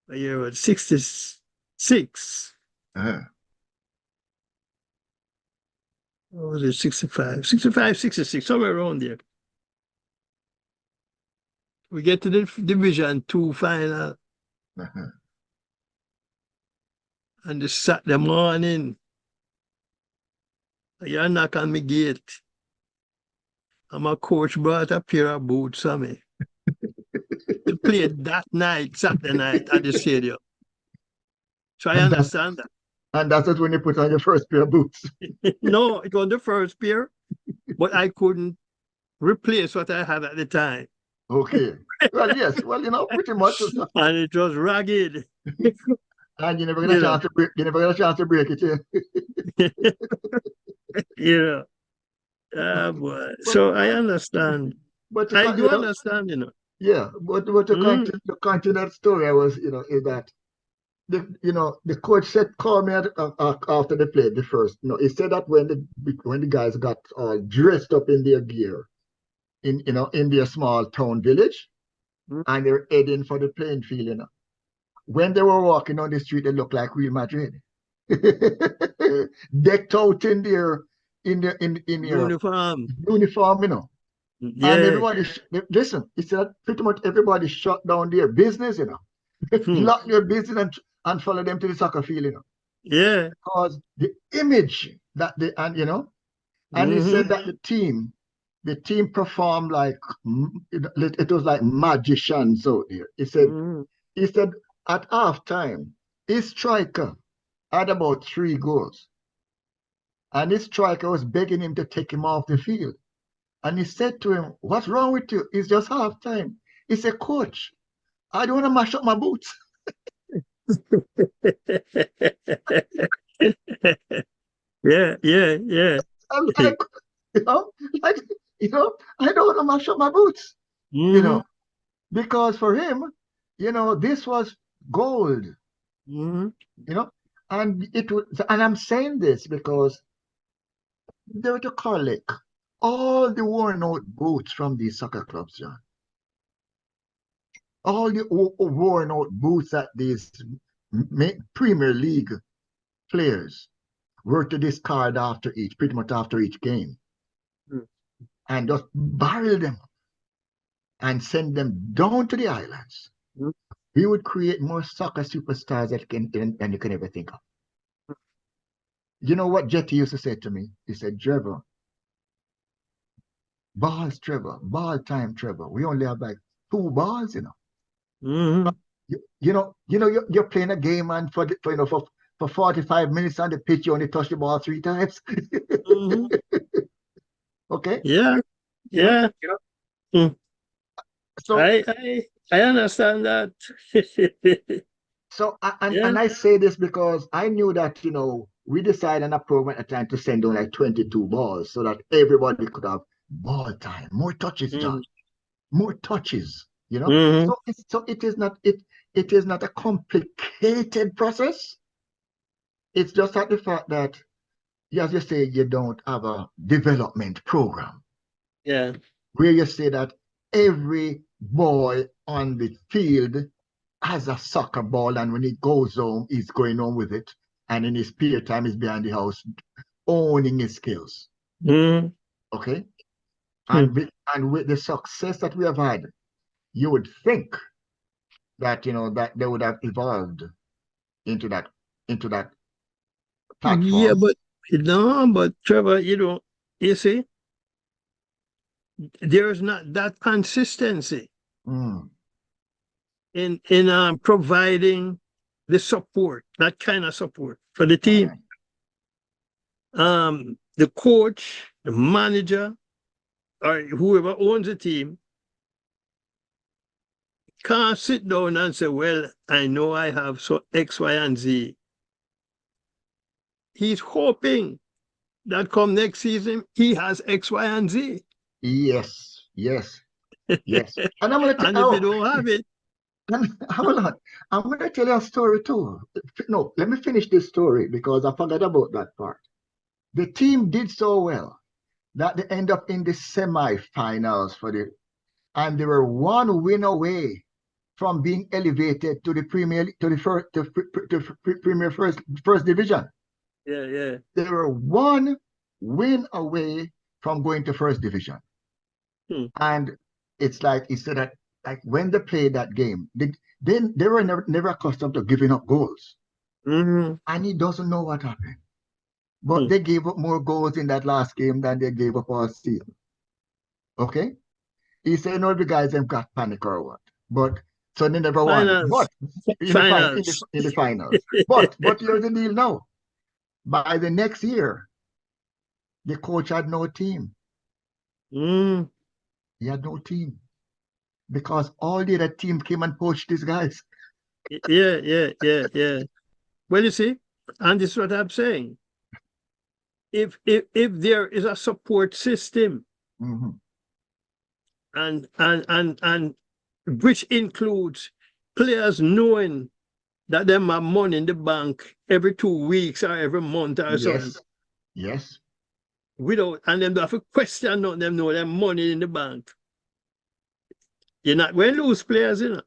a year what, 66. uh, What was it, 65? 65, 66, somewhere around there. We get to the Division 2 final, uh-huh. and the Saturday morning, you knock on my gate, and my coach brought a pair of boots for me to play that night, Saturday night, at the stadium. So I and that understand that. and that's it when you put on your first pair of boots. No, it was the first pair, but I couldn't replace what I had at the time. Okay. Well, yes. Well, pretty much. And it was ragged. And you never get a You know, chance to break. You never get a chance to break it. Yeah. you boy. But So I understand. but I do understand, yeah. But Mm. to continue that story, I was is that the coach said call me after they played the first. He said that when the guys got all dressed up in their gear in their small town village, Mm. and they're heading for the playing field. When they were walking on the street, they looked like Real Madrid, decked out in their Uniform. uniform. And Yeah. everybody, listen, he said pretty much everybody shut down their business, Hmm. lock their business and follow them to the soccer field, Yeah. because the image that they, and he Hmm. said that the team performed like, it was like magicians out there. Hmm. He said at halftime, his striker had about 3 goals, and his striker was begging him to take him off the field. And he said to him, "What's wrong with you? It's just halftime." He said, "Coach, I don't want to mash up my boots." Yeah, yeah, yeah. I'm like, you know, like, I don't want to mash up my boots, you Hmm. know. because for him, this was gold, Mm-hmm. and it was, and I'm saying this because they were to collect all the worn out boots from these soccer clubs, John. All the worn out boots that these Premier League players were to discard pretty much after each game, and just bury them and send them down to the islands. Mm-hmm. We would create more soccer superstars than you can ever think of. You know what Jetty used to say to me? He said, Trevor, ball time, Trevor. We only have like 2 balls, Mm-hmm. You're playing a game, and for 45 minutes on the pitch, you only touch the ball 3 times. Mm-hmm. Okay? Yeah, yeah. Mm. So I understand that. and Yeah. I say this because I knew that, we decided on a program at the time to send down like 22 balls so that everybody could have ball time, more touches, John, Mm-hmm. more touches, Mm-hmm. So it is not a complicated process. It's just that the fact that, as you say, you don't have a development program Yeah. where you say that every boy on the field has a soccer ball, and when he goes home, he's going home with it, and in his spare time, he's behind the house owning his skills. Mm-hmm. Okay, and with the success that we have had, you would think that that they would have evolved into that Yeah, platform. but no, but Trevor, you see, there is not that consistency Mm. in providing the support, that kind of support for the All team. right. The coach, the manager, or whoever owns the team can't sit down and say, well, I know I have X, Y, and Z. He's hoping that come next season, he has X, Y, and Z. Yes, yes, yes. And I'm going to And if you tell don't have it, hold on. I'm going to tell you a story too. No, let me finish this story because I forgot about that part. The team did so well that they end up in the semi-finals and they were 1 win away from being elevated to the Premier to the first to Premier first division. yeah, yeah. They were 1 win away from going to first division. Hmm. And it's like he said that, like, when they played that game, they were never accustomed to giving up goals. Mm-hmm. And he doesn't know what happened. But Hmm. they gave up more goals in that last game than they gave up all season. Okay? He said, no, the guys have got panic or what. But so they never won. Finance, But in the finance. finals. But here's the deal now. By the next year, the coach had no team. Mm. He had no team. Because all the other team came and poached these guys. Yeah, yeah, yeah, yeah. Well, you see, and this is what I'm saying. If there is a support system, Mm-hmm. and which includes players knowing that them have money in the bank every 2 weeks or every month or something, Yes. Yes. without, and them have a question, not them know them money in the bank. You're not going to lose players, You're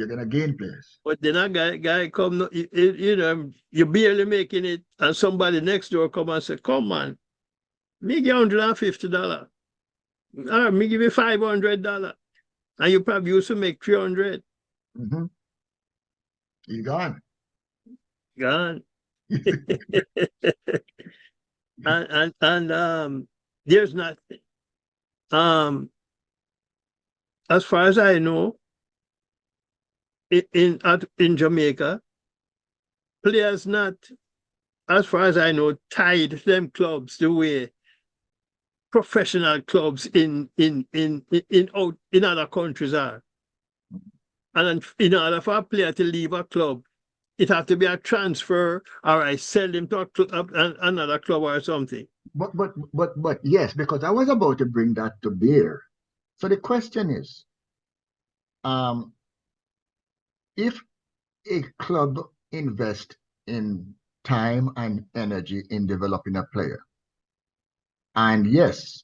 gonna gain players. But then a guy come, you're barely making it, and somebody next door come and say, come on, me give $150. Or me give you $500. And you probably used to make 300. Mm-hmm. He's gone. Gone. and there's not, um as far as I know, in Jamaica, players not, as far as I know, tied to them clubs the way professional clubs in other countries are. And in order for a player to leave a club, it has to be a transfer, or I sell him to another club or something. But yes, because I was about to bring that to bear. So the question is, um, if a club invests in time and energy in developing a player, and yes,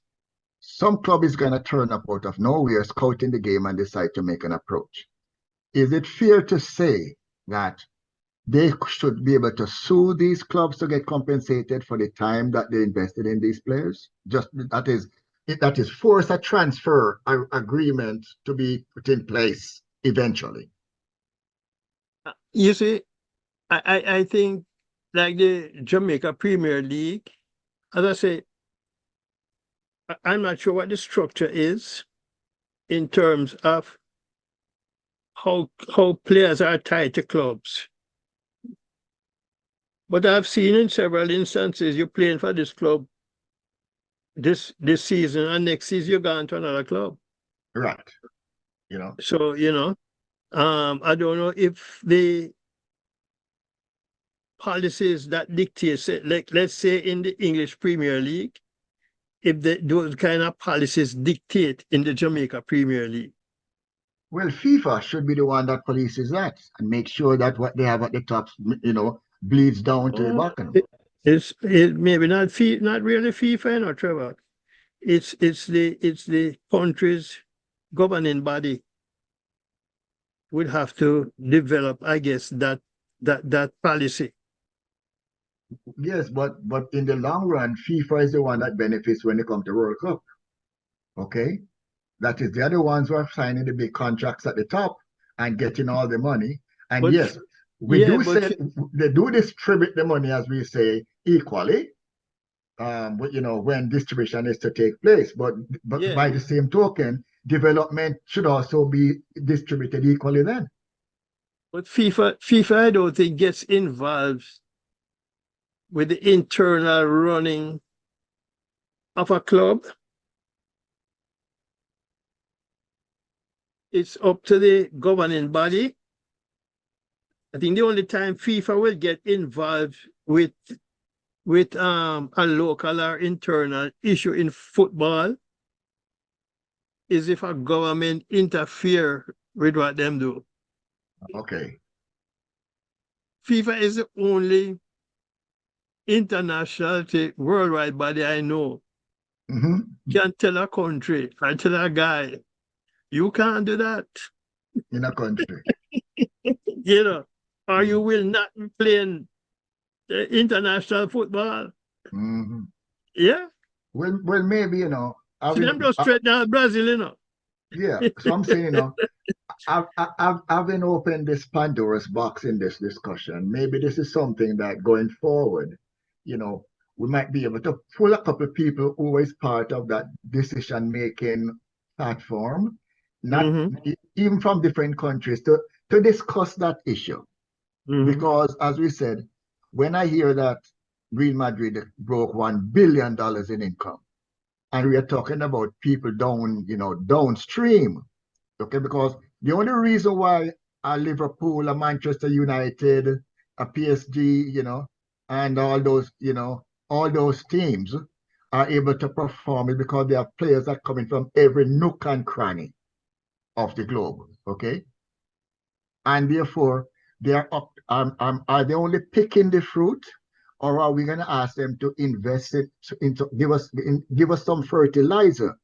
some club is going to turn up out of nowhere, scouting the game and decide to make an approach. Is it fair to say that they should be able to sue these clubs to get compensated for the time that they invested in these players? Just that is force a transfer agreement to be put in place eventually. You see, I think like the Jamaica Premier League, as I say, I'm not sure what the structure is in terms of how players are tied to clubs. But I've seen in several instances you're playing for this club this season, and next season you're going to another club. Right. So, I don't know if the policies that dictate, like let's say in the English Premier League, if those kind of policies dictate in the Jamaica Premier League. Well, FIFA should be the one that polices that and make sure that what they have at the top, bleeds down to the bottom. It's maybe not really FIFA, Trevor. It's the country's governing body would have to develop, I guess, that policy. Yes, but in the long run, FIFA is the one that benefits when they come to World Cup. Okay? That is, they're the ones who are signing the big contracts at the top and getting all the money. And But, yes, they do distribute the money, as we say, equally. When distribution is to take place. But yeah. By the same token, development should also be distributed equally then. But FIFA, I don't think gets involved with the internal running of a club. It's up to the governing body. I think the only time FIFA will get involved with a local or internal issue in football is if a government interfere with what them do. Okay. FIFA is the only international worldwide body I know can tell a country or tell a guy, you can't do that in a country. Or you will not be playing international football. Yeah. Well, maybe, See them just straight down Brazil, Yeah. So I'm saying, having opened this Pandora's box in this discussion, maybe this is something that going forward, we might be able to pull a couple of people who is part of that decision-making platform, not even from different countries, to discuss that issue. Because, as we said, when I hear that Real Madrid broke $1 billion in income, and we are talking about people downstream, okay? Because the only reason why a Liverpool, a Manchester United, a PSG, and all those teams are able to perform is because they have players that are coming from every nook and cranny of the globe, okay? And therefore, they are up. Are they only picking the fruit, or are we going to ask them to invest it into give us some fertilizer,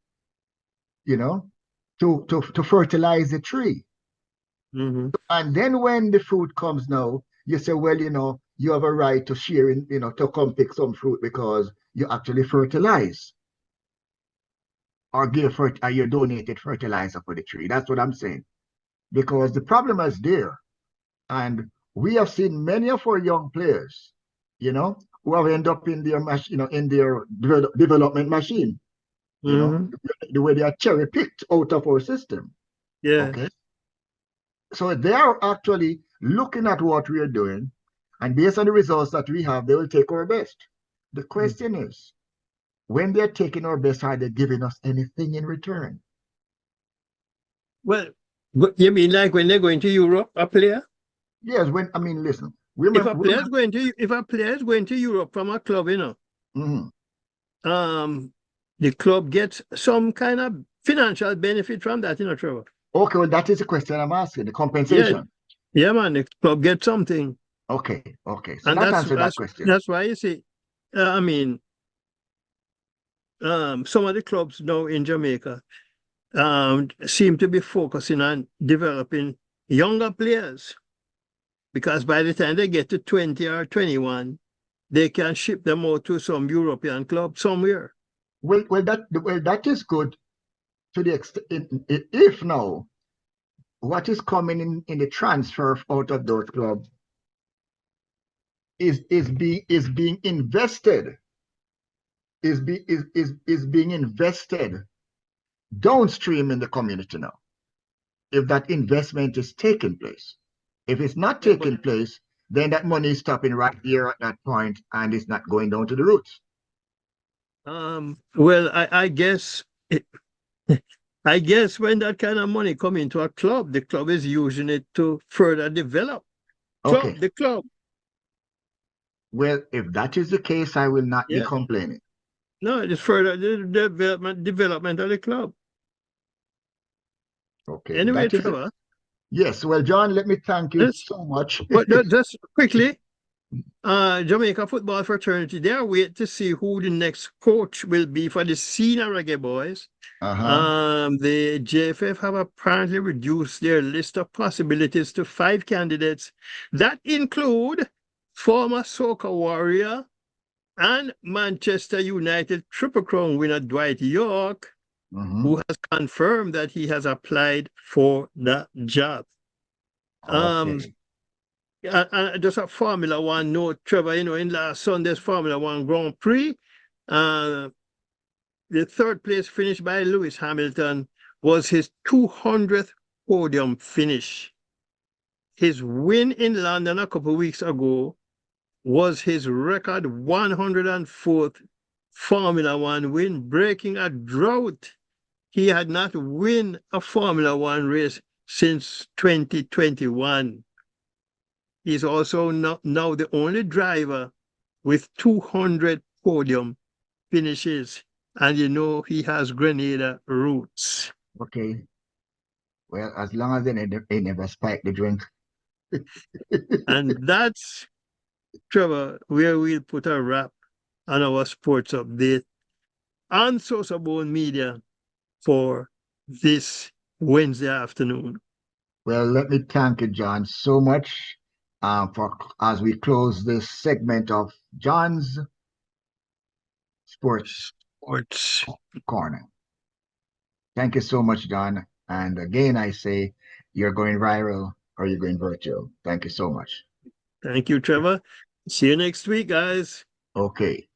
to fertilize the tree? And then when the fruit comes now, you say, well, you have a right to share in, to come pick some fruit because you actually fertilize or you donated fertilizer for the tree. That's what I'm saying. Because the problem is there. And we have seen many of our young players, who have ended up in their in their development machine, the way they are cherry picked out of our system. Yeah. Okay. So they are actually looking at what we are doing, and based on the results that we have, they will take our best. The question is, when they're taking our best, are they giving us anything in return? Well, you mean like when they're going to Europe, a player? Yes, listen. If a player is going to Europe from a club, the club gets some kind of financial benefit from that, Trevor. Okay, well, that is the question I'm asking, the Yeah, compensation. yeah, man. The club gets something, Okay, okay. So and that answered that question. that's why you see. I mean, some of the clubs now in Jamaica seem to be focusing on developing younger players because by the time they get to 20 or 21, they can ship them out to some European club somewhere. Well, that is good to the extent if now what is coming in the transfer out of those clubs is being invested is being invested downstream in the community now. If that investment is taking place, if it's not Yeah, but taking place, then that money is stopping right here at that point and it's not going down to the roots. well, I guess I guess when that kind of money come into a club, the club is using it to further develop Okay. the club. Well, if that is the case, I will not be Yeah, complaining. no, it's further the development of the club. Okay, Anyway, that is it. Trevor, Yes. Well, John, let me thank you let's so much. but just quickly, Jamaica football fraternity, they are waiting to see who the next coach will be for the senior reggae boys. Uh-huh. The JFF have apparently reduced their list of possibilities to 5 candidates that include former Soca Warrior and Manchester United Triple Crown winner Dwight York, Mm-hmm. who has confirmed that he has applied for the job. Um, Okay. just a Formula One note, Trevor, in last Sunday's Formula One Grand Prix, uh, the third place finish by Lewis Hamilton was his 200th podium finish. His win in London a couple of weeks ago was his record 104th Formula One win, breaking a drought. He had not won a Formula One race since 2021. He's also now the only driver with 200 podium finishes. And he has Grenada roots. Okay. Well, as long as they never spike the drink. And that's, Trevor, where we'll put a wrap on our sports update on Sosofat Media for this Wednesday afternoon. Well, let me thank you, John, so much for as we close this segment of John's Sports Sports. Corner. Thank you so much, John. And again, I say you're going viral or you're going virtual. Thank you so much. Thank you, Trevor. See you next week, guys. Okay.